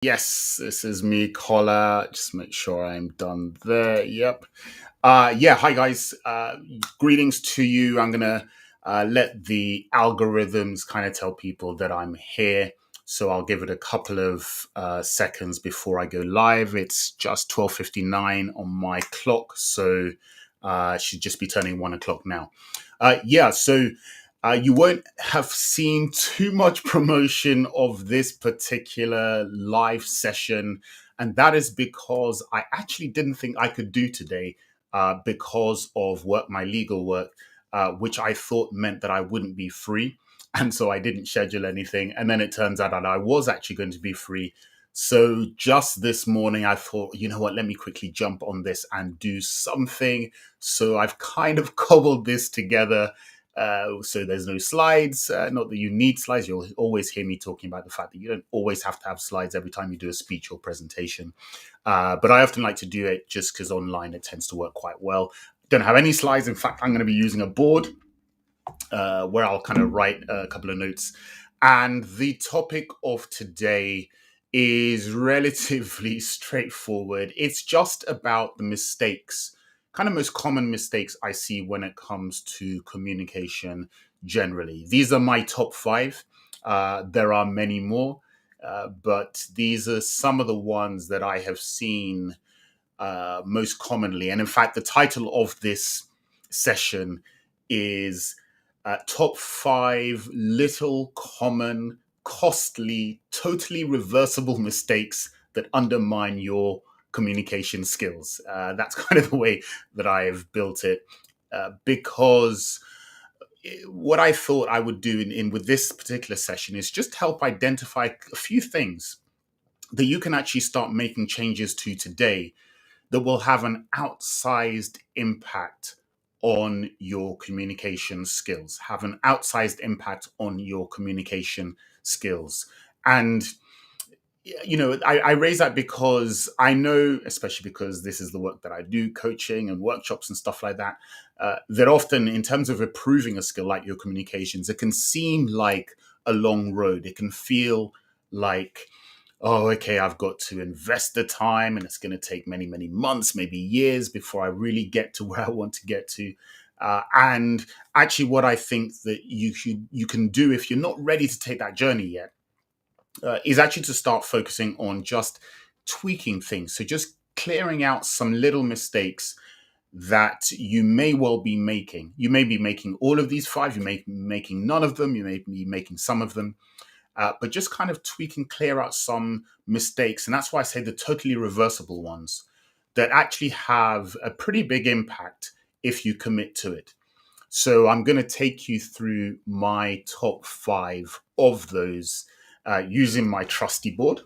Yes, this is me, Collar. Just make sure I'm done there. Yep. Hi guys. Greetings to you. I'm gonna let the algorithms kind of tell people that I'm here. So I'll give it a couple of seconds before I go live. It's just 12:59 on my clock, so it should just be turning 1 o'clock now. You won't have seen too much promotion of this particular live session, and that is because I actually didn't think I could do today because of my legal work, which I thought meant that I wouldn't be free. And so I didn't schedule anything. And then it turns out that I was actually going to be free. So just this morning, I thought, you know what, let me quickly jump on this and do something. So I've kind of cobbled this together. So there's no slides. Not that you need slides. You'll always hear me talking about the fact that you don't always have to have slides every time you do a speech or presentation. But I often like to do it just because online it tends to work quite well. Don't have any slides. In fact, I'm going to be using a board where I'll kind of write a couple of notes. And the topic of today is relatively straightforward. It's just about the mistakes, kind of most common mistakes I see when it comes to communication generally. These are my top five. There are many more, but these are some of the ones that I have seen most commonly. And in fact, the title of this session is Top Five Little Common, Costly, Totally Reversible Mistakes That Undermine Your Communication Skills. That's kind of the way that I have built it because what I thought I would do in with this particular session is just help identify a few things that you can actually start making changes to today that will have an outsized impact on your communication skills, have an outsized impact on your communication skills. And, I raise that because I know, especially because this is the work that I do, coaching and workshops and stuff like that, that often in terms of improving a skill like your communications, it can seem like a long road. It can feel like, oh, okay, I've got to invest the time and it's going to take many, many months, maybe years before I really get to where I want to get to. And actually, what I think that you can do if you're not ready to take that journey yet is actually to start focusing on just tweaking things. So just clearing out some little mistakes that you may well be making. You may be making all of these five, you may be making none of them, you may be making some of them. But just kind of tweak and clear out some mistakes. And that's why I say the totally reversible ones that actually have a pretty big impact if you commit to it. So I'm going to take you through my top five of those using my trusty board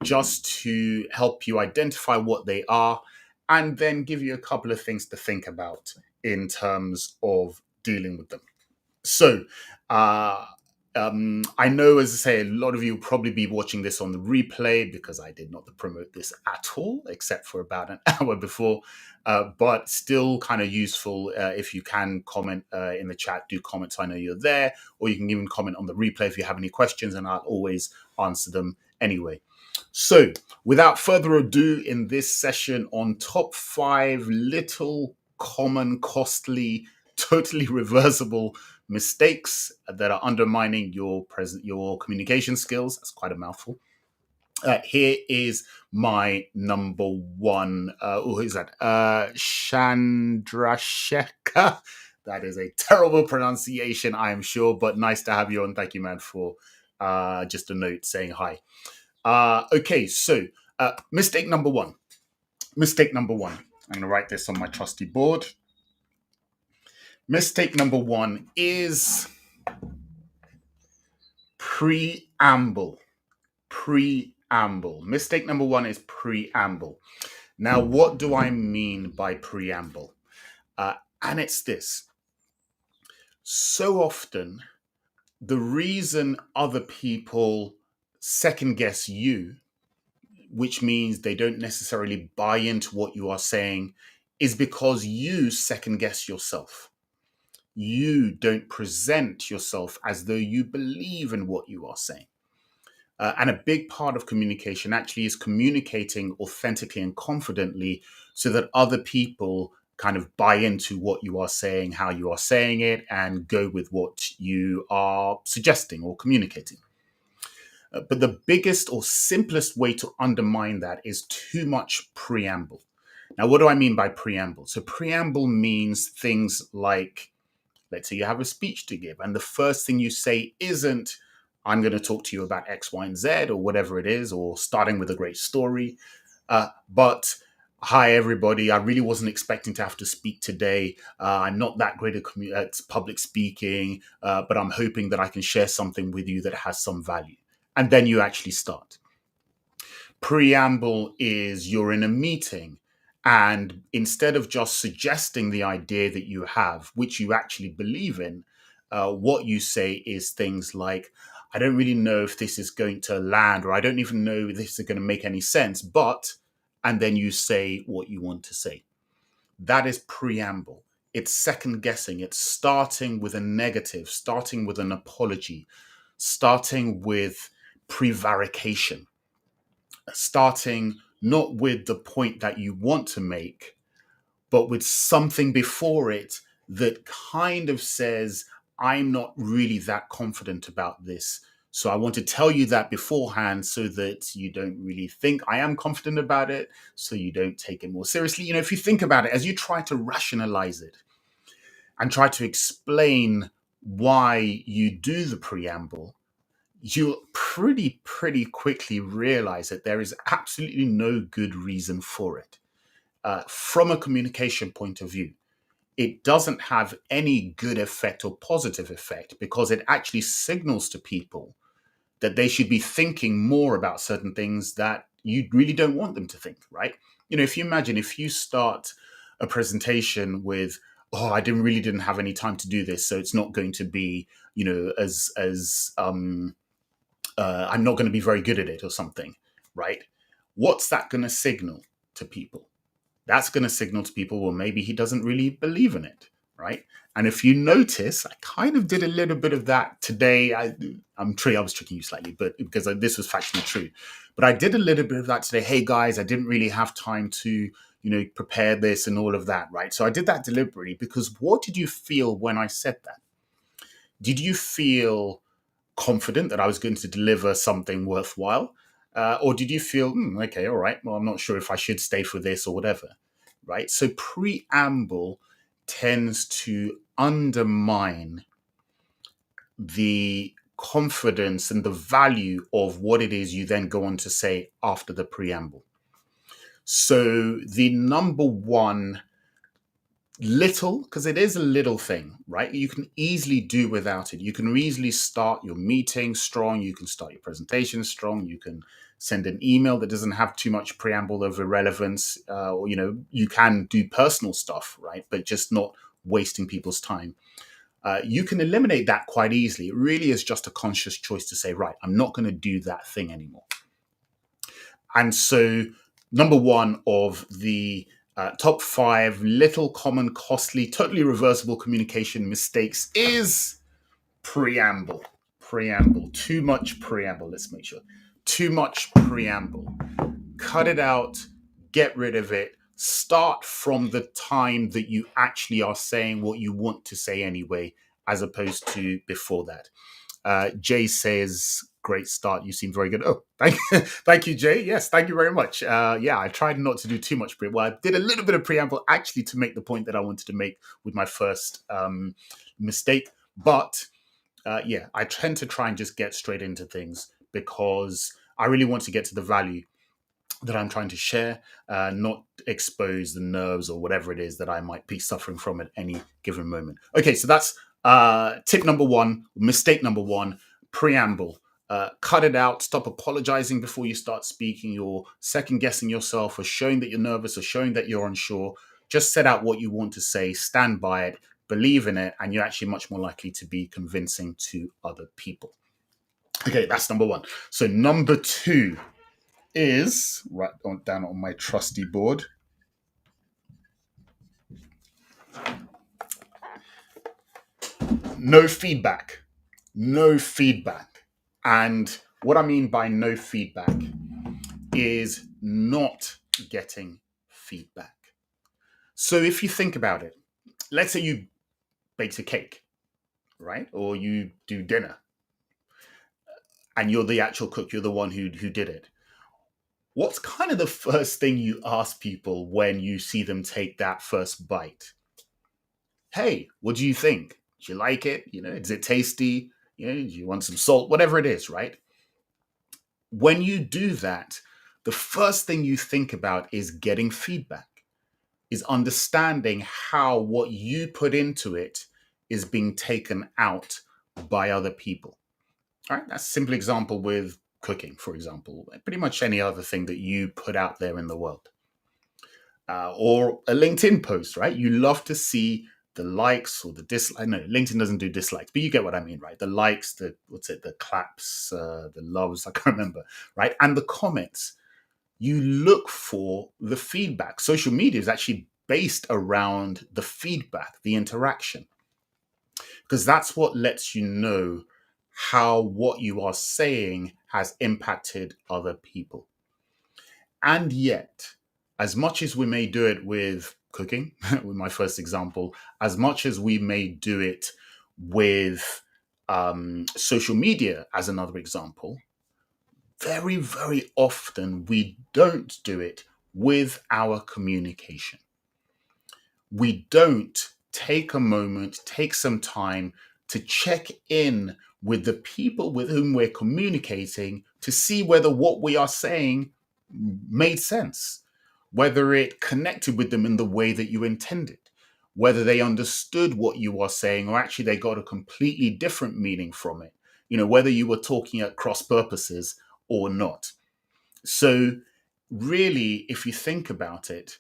just to help you identify what they are and then give you a couple of things to think about in terms of dealing with them. So, I know, as I say, a lot of you will probably be watching this on the replay because I did not promote this at all, except for about an hour before. But still kind of useful if you can comment in the chat, do comment so I know you're there, or you can even comment on the replay if you have any questions, and I'll always answer them anyway. So, without further ado, in this session on top five little common, costly, totally reversible mistakes that are undermining your communication skills. That's quite a mouthful. Here is my number one. Who is that? Chandrasekhar. That is a terrible pronunciation, I am sure, but nice to have you on. Thank you, man, for just a note saying hi. Okay, so mistake number one. Mistake number one. I'm going to write this on my trusty board. Mistake number one is preamble. Preamble. Mistake number one is preamble. Now, what do I mean by preamble? And it's this. So often, the reason other people second guess you, which means they don't necessarily buy into what you are saying, is because you second guess yourself. You don't present yourself as though you believe in what you are saying. And a big part of communication actually is communicating authentically and confidently so that other people kind of buy into what you are saying, how you are saying it, and go with what you are suggesting or communicating. But the biggest or simplest way to undermine that is too much preamble. Now, what do I mean by preamble? So, preamble means things like, let's say you have a speech to give, and the first thing you say isn't, I'm going to talk to you about X, Y, and Z, or whatever it is, or starting with a great story. But hi, everybody. I really wasn't expecting to have to speak today. I'm not that great at public speaking, but I'm hoping that I can share something with you that has some value. And then you actually start. Preamble is you're in a meeting, and instead of just suggesting the idea that you have, which you actually believe in, what you say is things like, I don't really know if this is going to land, or I don't even know if this is going to make any sense, but, and then you say what you want to say. That is preamble. It's second guessing. It's starting with a negative, starting with an apology, starting with prevarication, starting not with the point that you want to make, but with something before it that kind of says, I'm not really that confident about this. So I want to tell you that beforehand so that you don't really think I am confident about it, so you don't take it more seriously. You know, if you think about it, as you try to rationalize it and try to explain why you do the preamble, you'll pretty quickly realize that there is absolutely no good reason for it. From a communication point of view, it doesn't have any good effect or positive effect because it actually signals to people that they should be thinking more about certain things that you really don't want them to think, right? You know, if you imagine if you start a presentation with, oh, I didn't have any time to do this, so it's not going to be, you know, as I'm not going to be very good at it or something, right? What's that going to signal to people? That's going to signal to people, well, maybe he doesn't really believe in it, right? And if you notice, I kind of did a little bit of that today. I was tricking you slightly, but because this was factually true. But I did a little bit of that today. Hey guys, I didn't really have time to, you know, prepare this and all of that, right? So I did that deliberately because what did you feel when I said that? Did you feel confident that I was going to deliver something worthwhile? Or did you feel, okay, all right, well, I'm not sure if I should stay for this or whatever, right? So preamble tends to undermine the confidence and the value of what it is you then go on to say after the preamble. So the number one little, because it is a little thing, right? You can easily do without it. You can easily start your meeting strong. You can start your presentation strong. You can send an email that doesn't have too much preamble of irrelevance. Or, you know, you can do personal stuff, right? But just not wasting people's time. You can eliminate that quite easily. It really is just a conscious choice to say, right, I'm not going to do that thing anymore. And so, number one of the top 5 little common, costly, totally reversible communication mistakes is preamble. Preamble. Too much preamble. Let's make sure. Too much preamble. Cut it out. Get rid of it. Start from the time that you actually are saying what you want to say anyway, as opposed to before that. Jay says, great start. You seem very good. Oh, thank you, Jay. Yes, thank you very much. Yeah, I tried not to do too much preamble. Well, I did a little bit of preamble actually to make the point that I wanted to make with my first mistake. But yeah, I tend to try and just get straight into things because I really want to get to the value that I'm trying to share, not expose the nerves or whatever it is that I might be suffering from at any given moment. Okay, so that's tip number 1, mistake number 1, preamble. Cut it out. Stop apologizing before you start speaking. You're second guessing yourself or showing that you're nervous or showing that you're unsure. Just set out what you want to say, stand by it, believe in it, and you're actually much more likely to be convincing to other people. Okay, that's number 1. So number 2 is right on down on my trusty board. No feedback. No feedback. And What I mean by no feedback is not getting feedback. So if you think about it, let's say you bake a cake, right? Or you do dinner and you're the actual cook, you're the one who did it. What's kind of the first thing you ask people when you see them take that first bite? Hey, what do you think? Do you like it? Is it tasty? Do you want some salt? Whatever it is, right? When you do that, the first thing you think about is getting feedback, is understanding how what you put into it is being taken out by other people. All right, that's a simple example with cooking, for example, pretty much any other thing that you put out there in the world. Or a LinkedIn post, right? You love to see the likes or the dislikes. No, LinkedIn doesn't do dislikes, but you get what I mean, right? The likes, the claps, the loves, I can't remember, right? And the comments. You look for the feedback. Social media is actually based around the feedback, the interaction, because that's what lets you know how what you are saying has impacted other people. And yet, as much as we may do it with cooking, with my first example, as much as we may do it with social media, as another example, very, very often we don't do it with our communication. We don't take a moment, take some time to check in with the people with whom we're communicating to see whether what we are saying made sense, whether it connected with them in the way that you intended, whether they understood what you are saying or actually they got a completely different meaning from it, whether you were talking at cross purposes or not. So, really, if you think about it,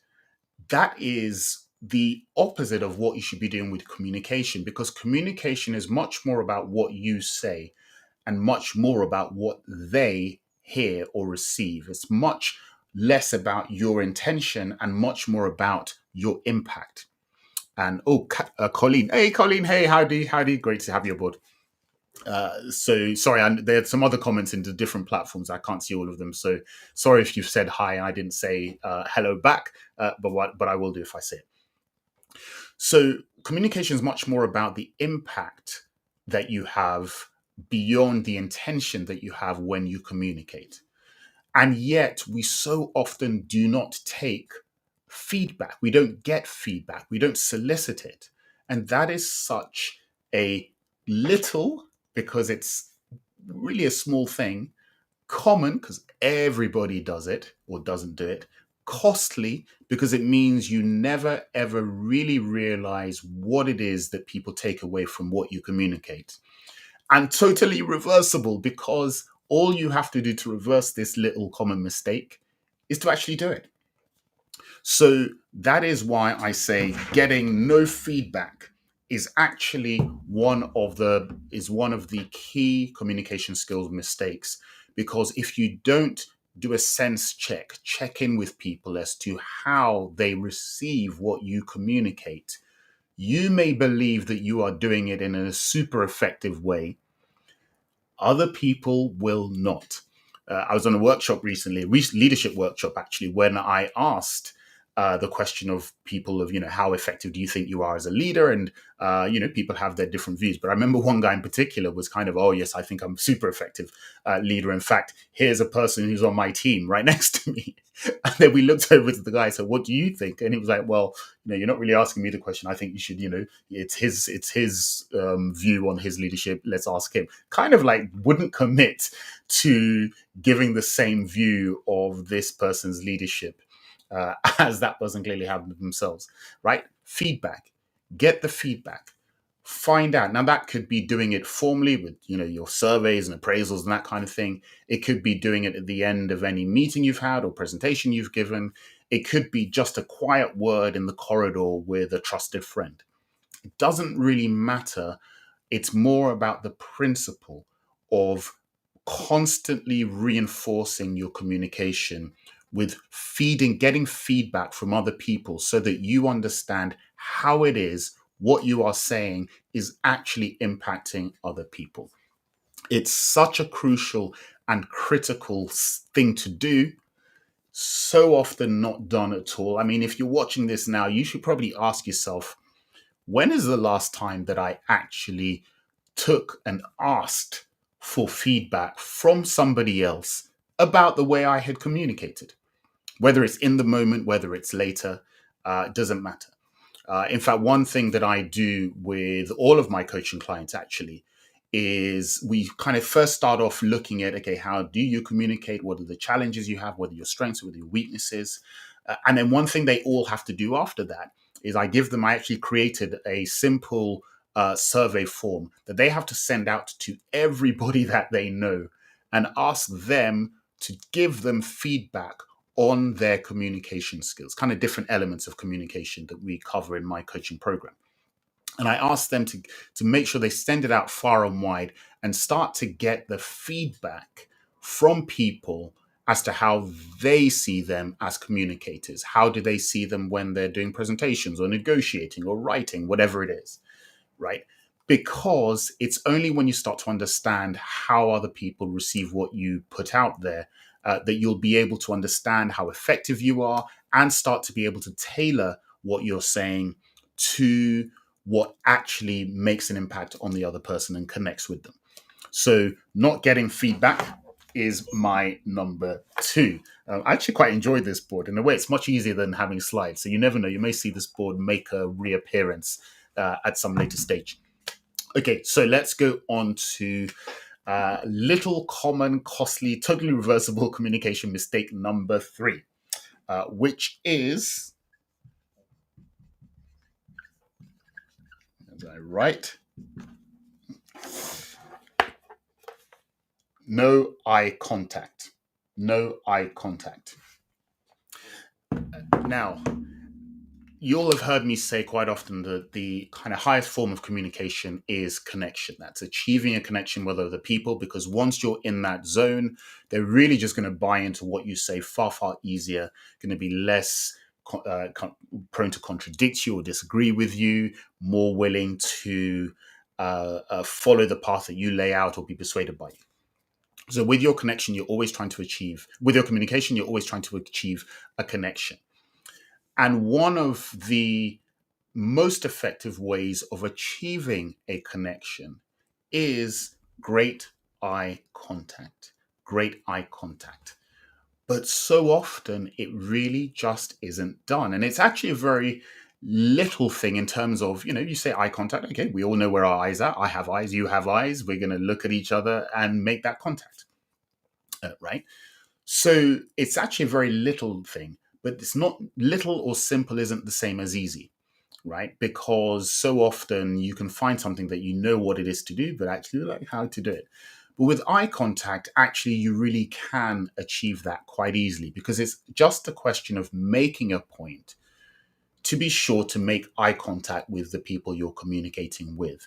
that is the opposite of what you should be doing with communication, because communication is much more about what you say and much more about what they hear or receive. It's much less about your intention and much more about your impact. And Colleen, hey Colleen, hey, howdy, great to have you aboard. So sorry, and there are some other comments into different platforms. I can't see all of them, so sorry if you've said hi and I didn't say hello back. But I will do if I say it. So communication is much more about the impact that you have beyond the intention that you have when you communicate. And yet we so often do not take feedback. We don't get feedback. We don't solicit it. And that is such a little, because it's really a small thing, common because everybody does it or doesn't do it, costly because it means you never ever really realize what it is that people take away from what you communicate, and totally reversible because all you have to do to reverse this little common mistake is to actually do it. So that is why I say getting no feedback is actually one of the key communication skills mistakes, because if you don't do a sense check in with people as to how they receive what you communicate, you may believe that you are doing it in a super effective way. Other people will not. I was on a workshop recently, a leadership workshop actually, when I asked the question of people of, how effective do you think you are as a leader? And, people have their different views. But I remember one guy in particular was kind of, oh, yes, I think I'm a super effective leader. In fact, here's a person who's on my team right next to me. And then we looked over to the guy and said, what do you think? And he was like, well, you're not really asking me the question. I think you should, it's his view on his leadership. Let's ask him. Kind of like wouldn't commit to giving the same view of this person's leadership as that person clearly had themselves, right? Feedback. Get the feedback. Find out. Now that could be doing it formally with, your surveys and appraisals and that kind of thing. It could be doing it at the end of any meeting you've had or presentation you've given. It could be just a quiet word in the corridor with a trusted friend. It doesn't really matter. It's more about the principle of constantly reinforcing your communication with getting feedback from other people so that you understand how it is what you are saying is actually impacting other people. It's such a crucial and critical thing to do, so often not done at all. I mean, if you're watching this now, you should probably ask yourself, when is the last time that I actually took and asked for feedback from somebody else about the way I had communicated? Whether it's in the moment, whether it's later, it doesn't matter. In fact, one thing that I do with all of my coaching clients actually is we kind of first start off looking at, okay, how do you communicate? What are the challenges you have? What are your strengths? What are your weaknesses? And then one thing they all have to do after that is I actually created a simple survey form that they have to send out to everybody that they know and ask them to give them feedback on their communication skills, kind of different elements of communication that we cover in my coaching program. And I asked them to make sure they send it out far and wide and start to get the feedback from people as to how they see them as communicators. How do they see them when they're doing presentations or negotiating or writing, whatever it is, right? Because it's only when you start to understand how other people receive what you put out there that you'll be able to understand how effective you are and start to be able to tailor what you're saying to what actually makes an impact on the other person and connects with them. So not getting feedback is my number two. I actually quite enjoy this board. In a way, it's much easier than having slides. So you never know. You may see this board make a reappearance at some later stage. Okay, so let's go on to little common, costly, totally reversible communication mistake number three, which is, as I write, no eye contact. No eye contact. Now, you'll have heard me say quite often that the kind of highest form of communication is connection. That's achieving a connection with other people, because once you're in that zone, they're really just going to buy into what you say far, far easier, going to be less prone to contradict you or disagree with you, more willing to follow the path that you lay out or be persuaded by you. So with your connection, you're always trying to achieve, with your communication, you're always trying to achieve a connection. And one of the most effective ways of achieving a connection is great eye contact. Great eye contact. But so often it really just isn't done. And it's actually a very little thing in terms of, you say eye contact. Okay, we all know where our eyes are. I have eyes, you have eyes. We're going to look at each other and make that contact. Right? So it's actually a very little thing, but it's not little or simple isn't the same as easy, right? Because so often you can find something that you know what it is to do, but actually like how to do it. But with eye contact, actually, you really can achieve that quite easily, because it's just a question of making a point to be sure to make eye contact with the people you're communicating with.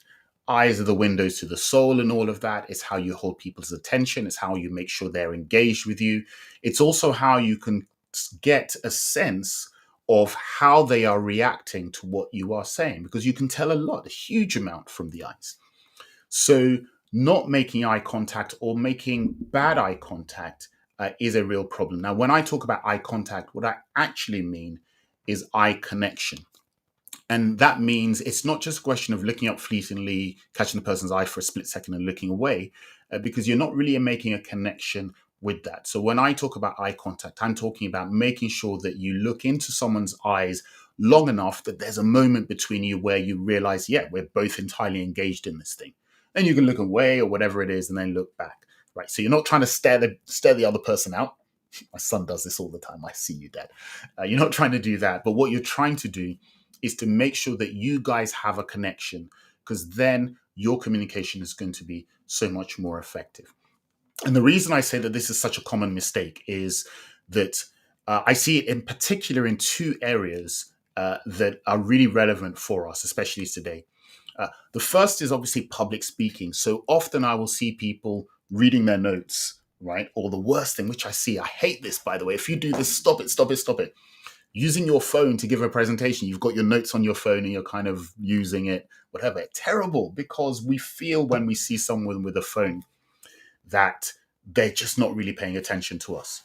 Eyes are the windows to the soul and all of that. It's how you hold people's attention. It's how you make sure they're engaged with you. It's also how you can get a sense of how they are reacting to what you are saying, because you can tell a huge amount from the eyes. So not making eye contact or making bad eye contact is a real problem. Now, when I talk about eye contact, what I actually mean is eye connection. And that means it's not just a question of looking up fleetingly, catching the person's eye for a split second and looking away, because you're not really making a connection with that. So when I talk about eye contact, I'm talking about making sure that you look into someone's eyes long enough that there's a moment between you where you realize, yeah, we're both entirely engaged in this thing. Then you can look away or whatever it is and then look back, right? So you're not trying to stare the other person out. My son does this all the time. I see you, Dad. You're not trying to do that. But what you're trying to do is to make sure that you guys have a connection, because then your communication is going to be so much more effective. And the reason I say that this is such a common mistake is that I see it in particular in two areas that are really relevant for us, especially today. The first is obviously public speaking. So often I will see people reading their notes, right? Or the worst thing, which I hate this, by the way. If you do this, stop it, stop it, stop it. Using your phone to give a presentation, you've got your notes on your phone and you're kind of using it, whatever. Terrible, because we feel when we see someone with a phone that they're just not really paying attention to us.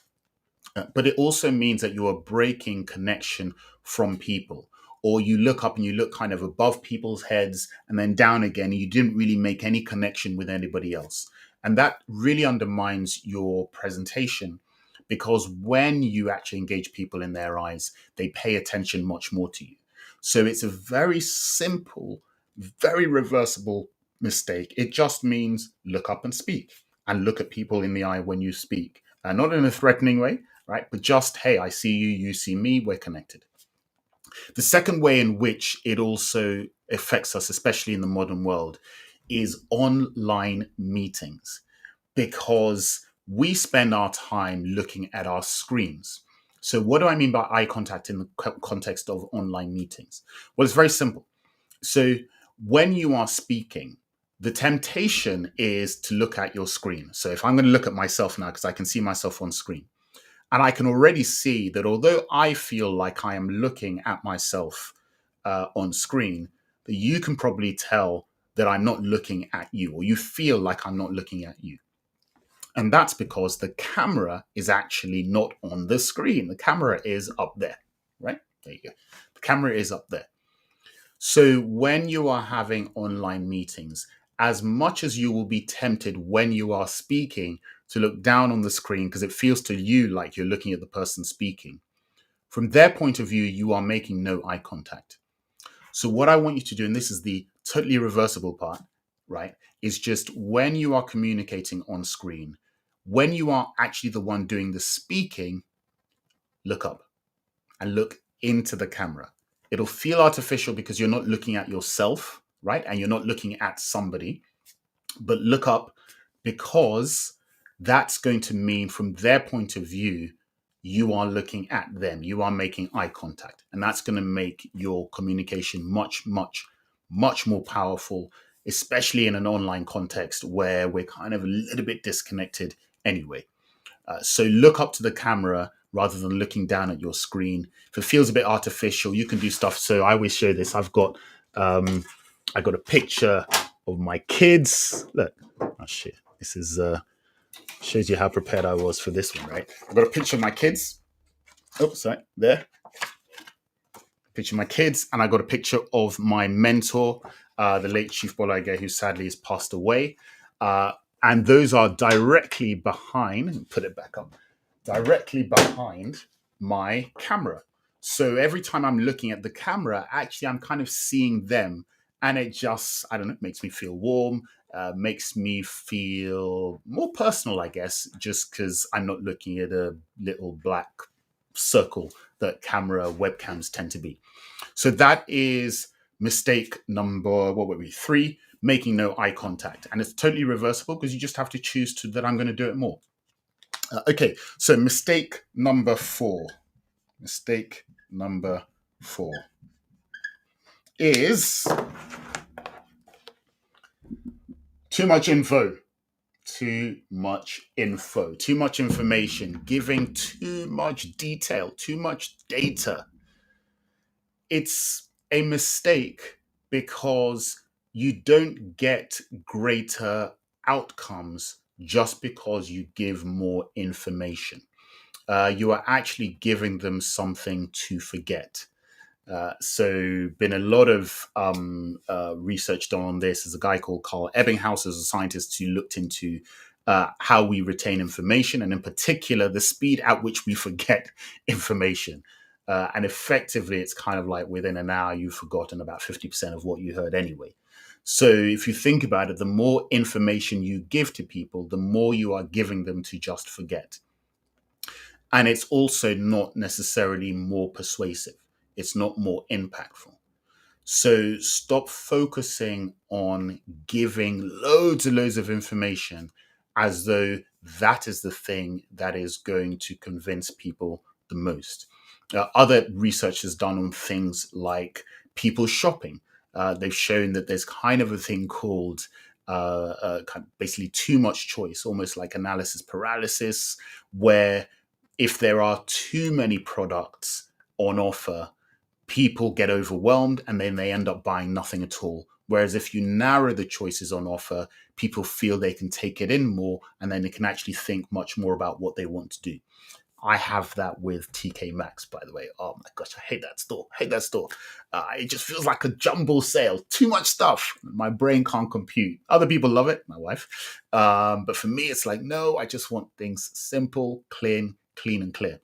But it also means that you are breaking connection from people. Or you look up and you look kind of above people's heads and then down again, and you didn't really make any connection with anybody else. And that really undermines your presentation, because when you actually engage people in their eyes, they pay attention much more to you. So it's a very simple, very reversible mistake. It just means look up and speak, and look at people in the eye when you speak. Not in a threatening way, right? But just, hey, I see you, you see me, we're connected. The second way in which it also affects us, especially in the modern world, is online meetings, because we spend our time looking at our screens. So, what do I mean by eye contact in the context of online meetings? Well, it's very simple. So, when you are speaking, the temptation is to look at your screen. So, if I'm going to look at myself now, because I can see myself on screen, and I can already see that although I feel like I am looking at myself on screen, that you can probably tell that I'm not looking at you, or you feel like I'm not looking at you. And that's because the camera is actually not on the screen. The camera is up there, right? There you go. The camera is up there. So when you are having online meetings, as much as you will be tempted when you are speaking to look down on the screen because it feels to you like you're looking at the person speaking, from their point of view, you are making no eye contact. So what I want you to do, and this is the totally reversible part, right, is just when you are communicating on screen, when you are actually the one doing the speaking, look up and look into the camera. It'll feel artificial because you're not looking at yourself, right? And you're not looking at somebody, but look up, because that's going to mean from their point of view, you are looking at them, you are making eye contact. And that's going to make your communication much, much, much more powerful, especially in an online context where we're kind of a little bit disconnected anyway. So look up to the camera rather than looking down at your screen. If it feels a bit artificial, you can do stuff. So I always show this. I got a picture of my kids. Look, oh shit, this is shows you how prepared I was for this one, right? I got a picture of my kids. Oh, sorry, there. Picture of my kids, and I got a picture of my mentor, the late Chief Bolage, who sadly has passed away. And those are directly behind, put it back up, directly behind my camera. So every time I'm looking at the camera, actually, I'm kind of seeing them. And it just, I don't know, makes me feel warm, makes me feel more personal, I guess, just because I'm not looking at a little black circle that camera webcams tend to be. So that is mistake number, what would be 3, making no eye contact. And it's totally reversible because you just have to choose to that I'm going to do it more. Okay, so mistake number 4. Mistake number 4 is too much info. Too much info, too much information, giving too much detail, too much data. It's a mistake because you don't get greater outcomes just because you give more information. You are actually giving them something to forget. So, been a lot of research done on this. There's a guy called Carl Ebbinghaus, as a scientist who looked into how we retain information, and in particular, the speed at which we forget information. And effectively, it's kind of like within an hour, you've forgotten about 50% of what you heard anyway. So, if you think about it, the more information you give to people, the more you are giving them to just forget. And it's also not necessarily more persuasive. It's not more impactful. So stop focusing on giving loads and loads of information as though that is the thing that is going to convince people the most. Other research is done on things like people shopping. They've shown that there's kind of a thing called kind of basically too much choice, almost like analysis paralysis, where if there are too many products on offer, people get overwhelmed and then they end up buying nothing at all Whereas if you narrow the choices on offer, people feel they can take it in more and then they can actually think much more about what they want to do. I have that with TK Maxx, by the way. Oh my gosh, I hate that store. I hate that store. It just feels like a jumble sale. Too much stuff. My brain can't compute. Other people love it, my wife. But for me, it's like, no, I just want things simple, clean and clear.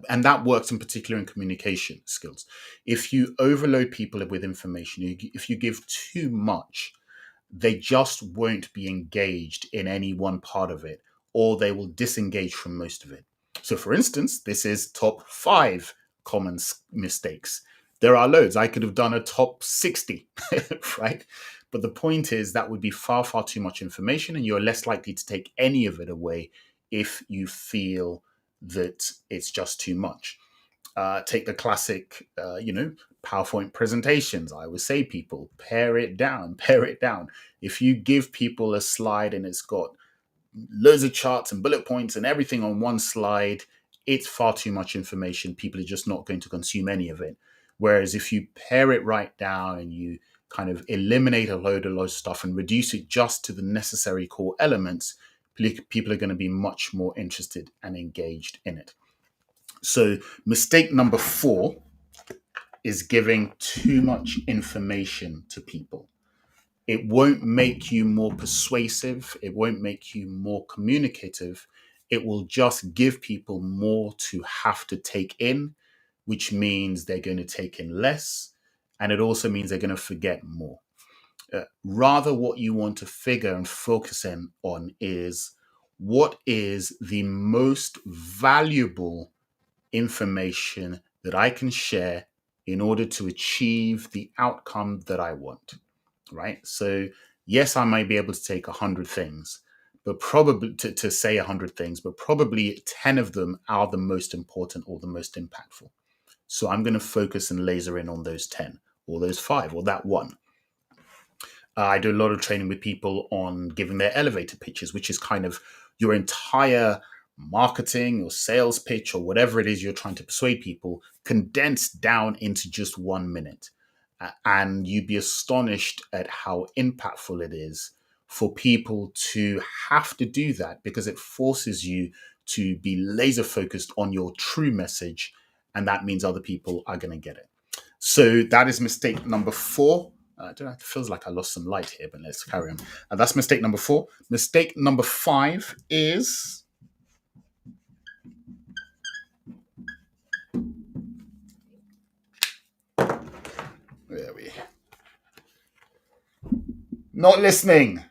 And that works in particular in communication skills. If you overload people with information, if you give too much, they just won't be engaged in any one part of it, or they will disengage from most of it. So, for instance, this is top 5 common mistakes. There are loads. I could have done a top 60, right? But the point is that would be far, far too much information, and you're less likely to take any of it away if you feel that it's just too much. Take the classic, PowerPoint presentations. I always say, people, pare it down, pare it down. If you give people a slide and it's got loads of charts and bullet points and everything on one slide, it's far too much information. People are just not going to consume any of it. Whereas if you pare it right down and you kind of eliminate a load of stuff and reduce it just to the necessary core elements, people are going to be much more interested and engaged in it. So mistake number 4 is giving too much information to people. It won't make you more persuasive. It won't make you more communicative. It will just give people more to have to take in, which means they're going to take in less. And it also means they're going to forget more. Rather, what you want to figure and focus in on is what is the most valuable information that I can share in order to achieve the outcome that I want, right? So, yes, I might be able to take 100 things, but probably to say 100 things, but probably 10 of them are the most important or the most impactful. So I'm going to focus and laser in on those 10 or those 5 or that one. I do a lot of training with people on giving their elevator pitches, which is kind of your entire marketing or sales pitch or whatever it is you're trying to persuade people condensed down into just 1 minute. And you'd be astonished at how impactful it is for people to have to do that, because it forces you to be laser focused on your true message. And that means other people are going to get it. So that is mistake number 4. I don't know, it feels like I lost some light here, but let's carry on. That's mistake number 4. Mistake number 5 is not listening.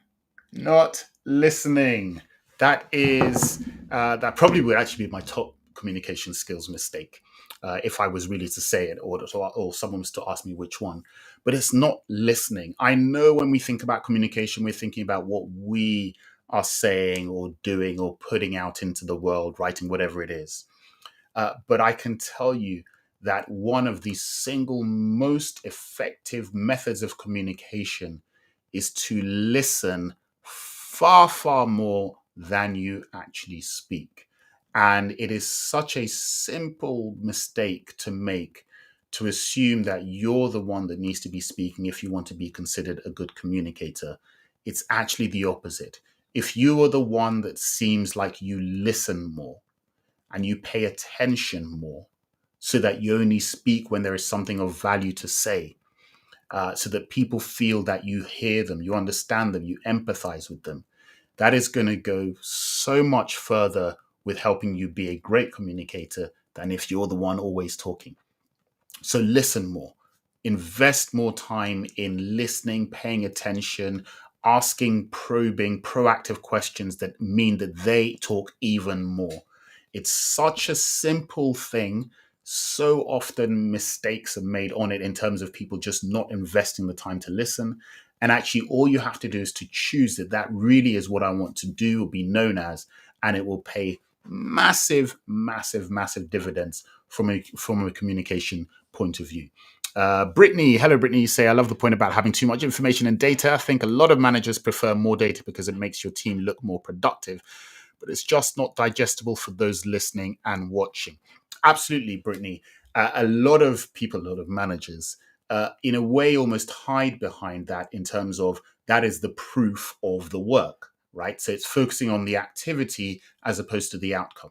Not listening. That is that probably would actually be my top communication skills mistake, if I was really to say it, or someone was to ask me which one. But it's not listening. I know when we think about communication, we're thinking about what we are saying or doing or putting out into the world, writing whatever it is. But I can tell you that one of the single most effective methods of communication is to listen far, far more than you actually speak. And it is such a simple mistake to make, to assume that you're the one that needs to be speaking if you want to be considered a good communicator. It's actually the opposite. If you are the one that seems like you listen more and you pay attention more, so that you only speak when there is something of value to say, so that people feel that you hear them, you understand them, you empathize with them, that is going to go so much further with helping you be a great communicator than if you're the one always talking. So listen more, invest more time in listening, paying attention, asking probing, proactive questions that mean that they talk even more. It's such a simple thing. So often mistakes are made on it in terms of people just not investing the time to listen. And actually, all you have to do is to choose that really is what I want to do or be known as, and it will pay massive, massive, massive dividends from a communication point of view. Brittany, hello, Brittany. You say, I love the point about having too much information and data. I think a lot of managers prefer more data because it makes your team look more productive, but it's just not digestible for those listening and watching. Absolutely, Brittany. A lot of people, a lot of managers in a way, almost hide behind that in terms of that is the proof of the work, right? So it's focusing on the activity as opposed to the outcome.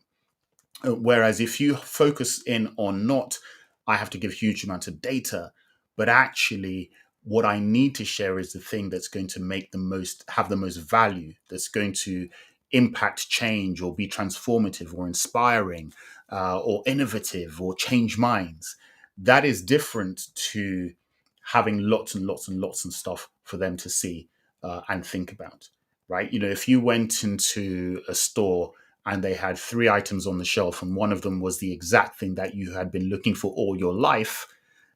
Whereas if you focus in on not, I have to give huge amounts of data, but actually what I need to share is the thing that's going to make the most, have the most value, that's going to impact change or be transformative or inspiring or innovative or change minds. That is different to having lots and lots and lots of stuff for them to see and think about, right? You know, if you went into a store and they had three items on the shelf and one of them was the exact thing that you had been looking for all your life,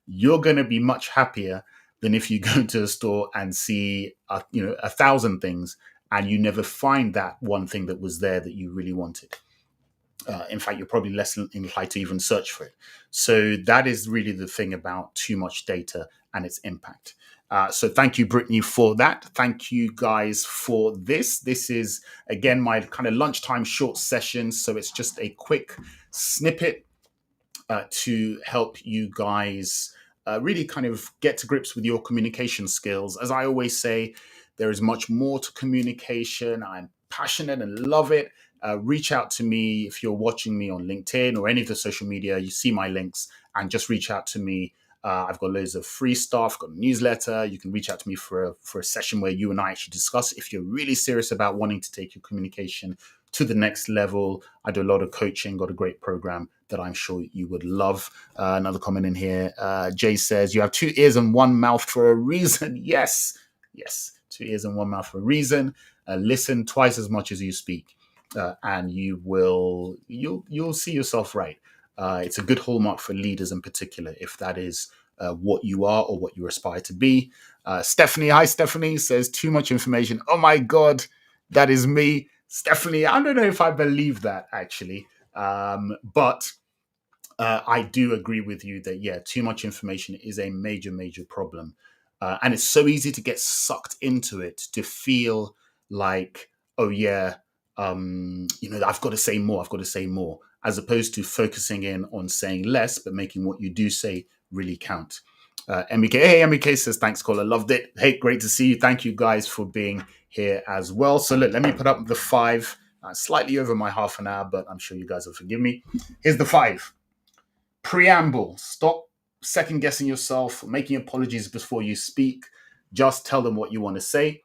you're going to be much happier than if you go to a store and see 1,000 things and you never find that one thing that was there that you really wanted. In fact, you're probably less inclined to even search for it. So that is really the thing about too much data and its impact. So thank you, Brittany, for that. Thank you guys for this. This is, again, my kind of lunchtime short session. So it's just a quick snippet to help you guys really kind of get to grips with your communication skills. As I always say, there is much more to communication. I'm passionate and love it. Reach out to me if you're watching me on LinkedIn or any of the social media. You see my links and just reach out to me. I've got loads of free stuff, got a newsletter. You can reach out to me for a session where you and I actually discuss if you're really serious about wanting to take your communication to the next level. I do a lot of coaching, got a great program that I'm sure you would love. Another comment in here. Jay says, you have 2 ears and 1 mouth for a reason. Yes, 2 ears and 1 mouth for a reason. Listen twice as much as you speak. And you'll see yourself right. It's a good hallmark for leaders in particular, if that is what you are or what you aspire to be. Stephanie, hi Stephanie, says too much information. Oh my God, that is me. Stephanie, I don't know if I believe that actually, but I do agree with you that, yeah, too much information is a major, major problem. And it's so easy to get sucked into it, to feel like, oh, yeah, I've got to say more, as opposed to focusing in on saying less, but making what you do say really count. MEK, hey, MEK says, thanks, caller, loved it. Hey, great to see you. Thank you guys for being here as well. So look, let me put up the 5, slightly over my half an hour, but I'm sure you guys will forgive me. Here's the 5. Preamble. Stop second guessing yourself, making apologies before you speak. Just tell them what you want to say.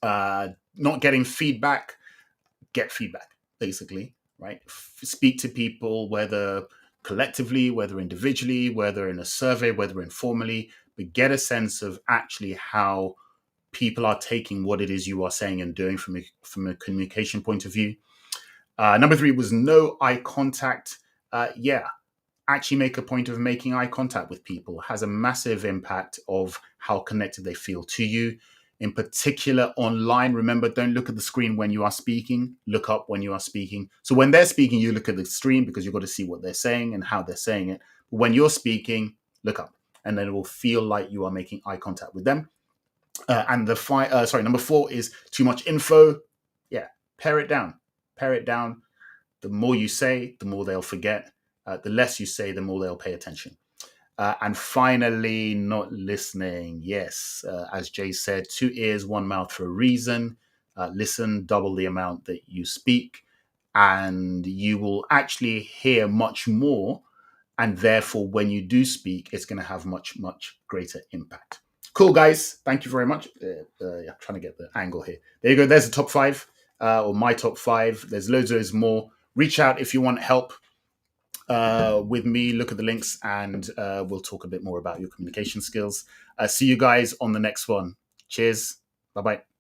Not getting feedback, get feedback, basically, right? Speak to people, whether collectively, whether individually, whether in a survey, whether informally, but get a sense of actually how people are taking what it is you are saying and doing from a communication point of view. Number 3 was no eye contact. Actually make a point of making eye contact with people. It has a massive impact of how connected they feel to you. In particular, online, remember, don't look at the screen when you are speaking. Look up when you are speaking. So when they're speaking, you look at the screen because you've got to see what they're saying and how they're saying it. But when you're speaking, look up, and then it will feel like you are making eye contact with them. And number 4 is too much info. Yeah, pare it down. Pare it down. The more you say, the more they'll forget. The less you say, the more they'll pay attention. And finally, not listening. Yes, as Jay said, 2 ears, 1 mouth for a reason. Listen double the amount that you speak, and you will actually hear much more. And therefore, when you do speak, it's going to have much, much greater impact. Cool, guys. Thank you very much. Trying to get the angle here. There you go. There's the top 5, or my top 5. There's loads of those more. Reach out if you want help with me. Look at the links, and we'll talk a bit more about your communication skills. See you guys on the next one. Cheers. Bye-bye.